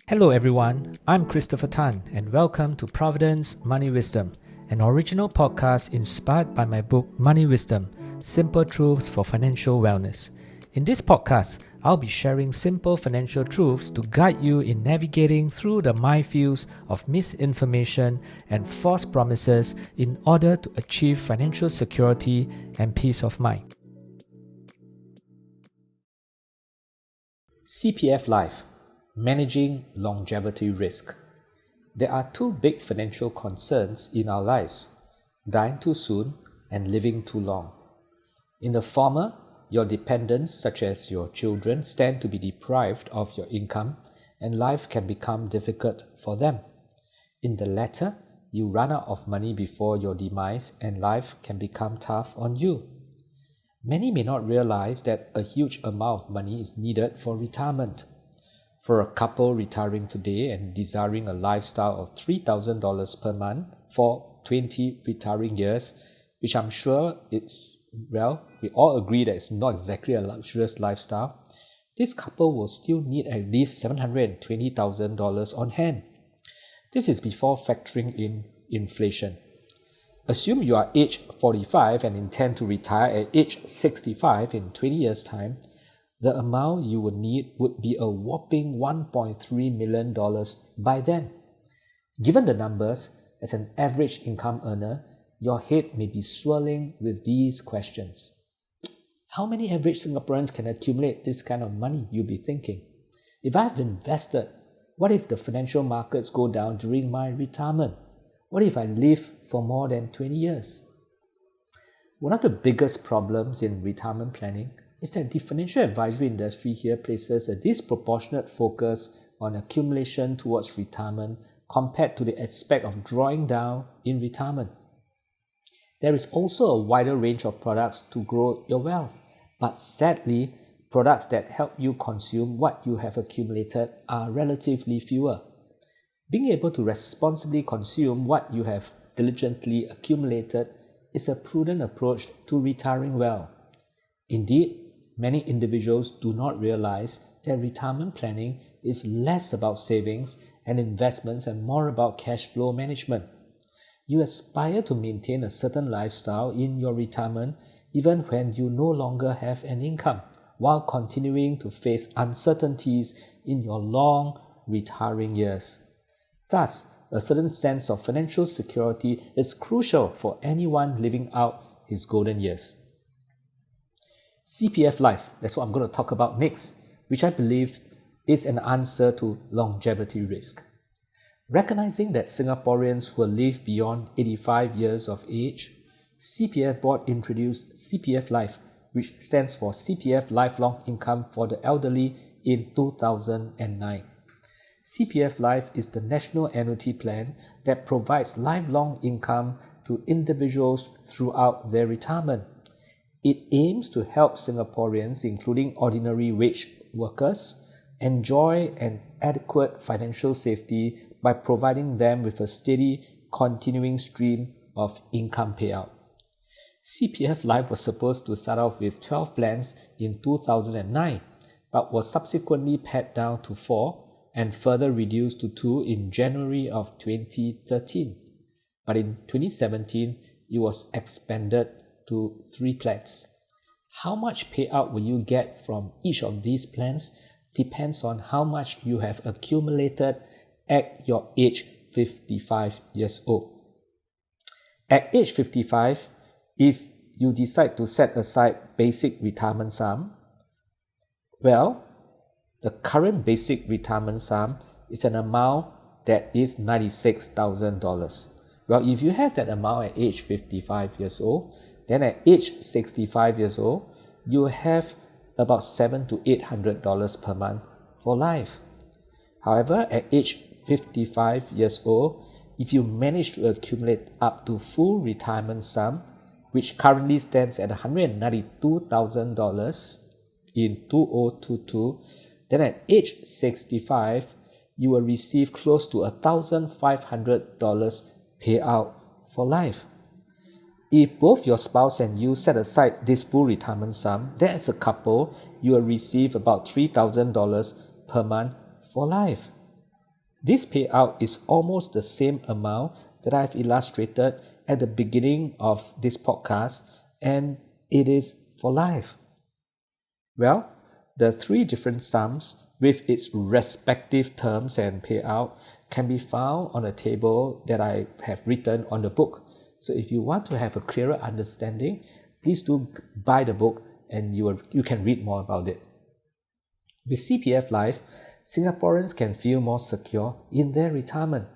Hello everyone, I'm Christopher Tan and welcome to Providend's Money Wisdom, an original podcast inspired by my book Money Wisdom, Simple Truths for Financial Wellness. In this podcast, I'll be sharing simple financial truths to guide you in navigating through the minefields of misinformation and false promises in order to achieve financial security and peace of mind. CPF LIFE, Managing Longevity Risk. There are two big financial concerns in our lives: dying too soon and living too long. In the former, your dependents, such as your children, stand to be deprived of your income and life can become difficult for them. In the latter, you run out of money before your demise and life can become tough on you. Many may not realize that a huge amount of money is needed for retirement. For a couple retiring today and desiring a lifestyle of $3,000 per month for 20 retiring years, which I'm sure we all agree that it's not exactly a luxurious lifestyle, this couple will still need at least $720,000 on hand. This is before factoring in inflation. Assume you are age 45 and intend to retire at age 65 in 20 years' time. The amount you would need would be a whopping $1.3 million by then. Given the numbers, as an average income earner, your head may be swirling with these questions. How many average Singaporeans can accumulate this kind of money, you'll be thinking? If I've invested, what if the financial markets go down during my retirement? What if I live for more than 20 years? One of the biggest problems in retirement planning is that the financial advisory industry here places a disproportionate focus on accumulation towards retirement compared to the aspect of drawing down in retirement. There is also a wider range of products to grow your wealth, but sadly, products that help you consume what you have accumulated are relatively fewer. Being able to responsibly consume what you have diligently accumulated is a prudent approach to retiring well. Indeed, many individuals do not realize that retirement planning is less about savings and investments and more about cash flow management. You aspire to maintain a certain lifestyle in your retirement even when you no longer have an income, while continuing to face uncertainties in your long retiring years. Thus, a certain sense of financial security is crucial for anyone living out his golden years. CPF LIFE, that's what I'm going to talk about next, which I believe is an answer to longevity risk. Recognizing that Singaporeans will live beyond 85 years of age, CPF Board introduced CPF LIFE, which stands for CPF Lifelong Income for the Elderly, in 2009. CPF LIFE is the national annuity plan that provides lifelong income to individuals throughout their retirement. It aims to help Singaporeans, including ordinary wage workers, enjoy an adequate financial safety by providing them with a steady, continuing stream of income payout. CPF LIFE was supposed to start off with 12 plans in 2009, but was subsequently pared down to 4 and further reduced to 2 in January of 2013. But in 2017, it was expanded to 3 plans. How much payout will you get from each of these plans depends on how much you have accumulated at your age 55 years old. At age 55, if you decide to set aside basic retirement sum, the current basic retirement sum is an amount that is $96,000. If you have that amount at age 55 years old, then at age 65 years old, you have about $700 to $800 per month for life. However, at age 55 years old, if you manage to accumulate up to full retirement sum, which currently stands at $192,000 in 2022, then at age 65, you will receive close to $1,500 payout for life. If both your spouse and you set aside this full retirement sum, then as a couple, you will receive about $3,000 per month for life. This payout is almost the same amount that I've illustrated at the beginning of this podcast, and it is for life. Well, the three different sums with its respective terms and payout can be found on a table that I have written on the book. So if you want to have a clearer understanding, please do buy the book and you can read more about it. With CPF Life, Singaporeans can feel more secure in their retirement.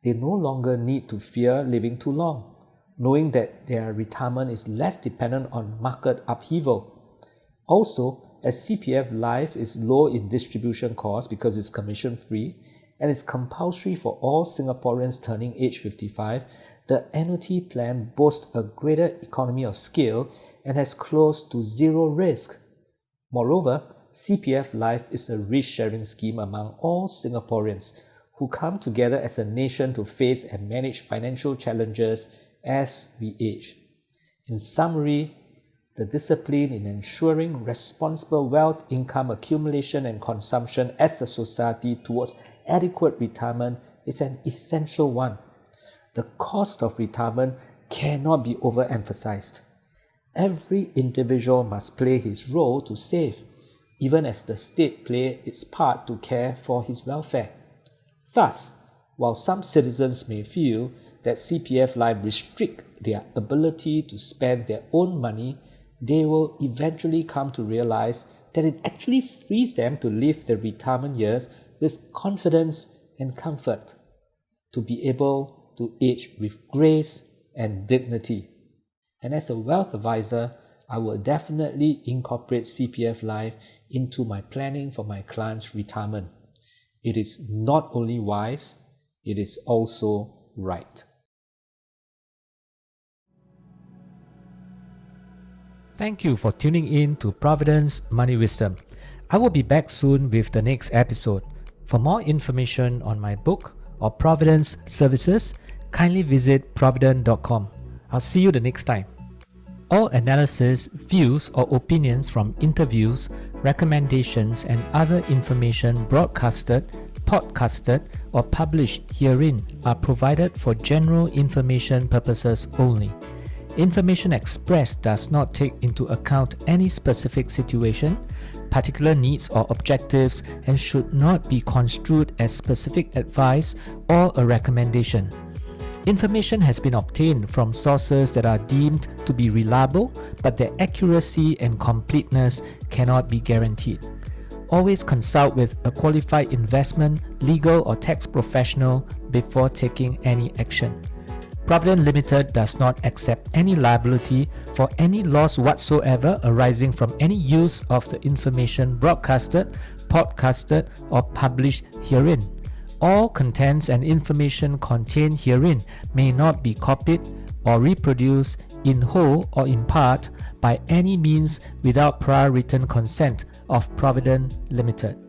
They no longer need to fear living too long, knowing that their retirement is less dependent on market upheaval. Also, as CPF Life is low in distribution costs because it's commission-free and is compulsory for all Singaporeans turning age 55, the annuity plan boasts a greater economy of scale and has close to zero risk. Moreover, CPF Life is a risk-sharing scheme among all Singaporeans who come together as a nation to face and manage financial challenges as we age. In summary, the discipline in ensuring responsible wealth, income accumulation and consumption as a society towards adequate retirement is an essential one. The cost of retirement cannot be overemphasized. Every individual must play his role to save, even as the state plays its part to care for his welfare. Thus, while some citizens may feel that CPF Life restricts their ability to spend their own money, they will eventually come to realize that it actually frees them to live their retirement years with confidence and comfort, to be able to age with grace and dignity. And as a wealth advisor, I will definitely incorporate CPF Life into my planning for my clients' retirement. It is not only wise, it is also right. Thank you for tuning in to Providend's Money Wisdom. I will be back soon with the next episode. For more information on my book or Providend's services, kindly visit providend.com. I'll see you the next time. All analysis, views or opinions from interviews, recommendations and other information broadcasted, podcasted or published herein are provided for general information purposes only. Information expressed does not take into account any specific situation, particular needs or objectives and should not be construed as specific advice or a recommendation. Information has been obtained from sources that are deemed to be reliable, but their accuracy and completeness cannot be guaranteed. Always consult with a qualified investment, legal or tax professional before taking any action. Providend Limited does not accept any liability for any loss whatsoever arising from any use of the information broadcasted, podcasted or published herein. All contents and information contained herein may not be copied or reproduced in whole or in part by any means without prior written consent of Providend Limited.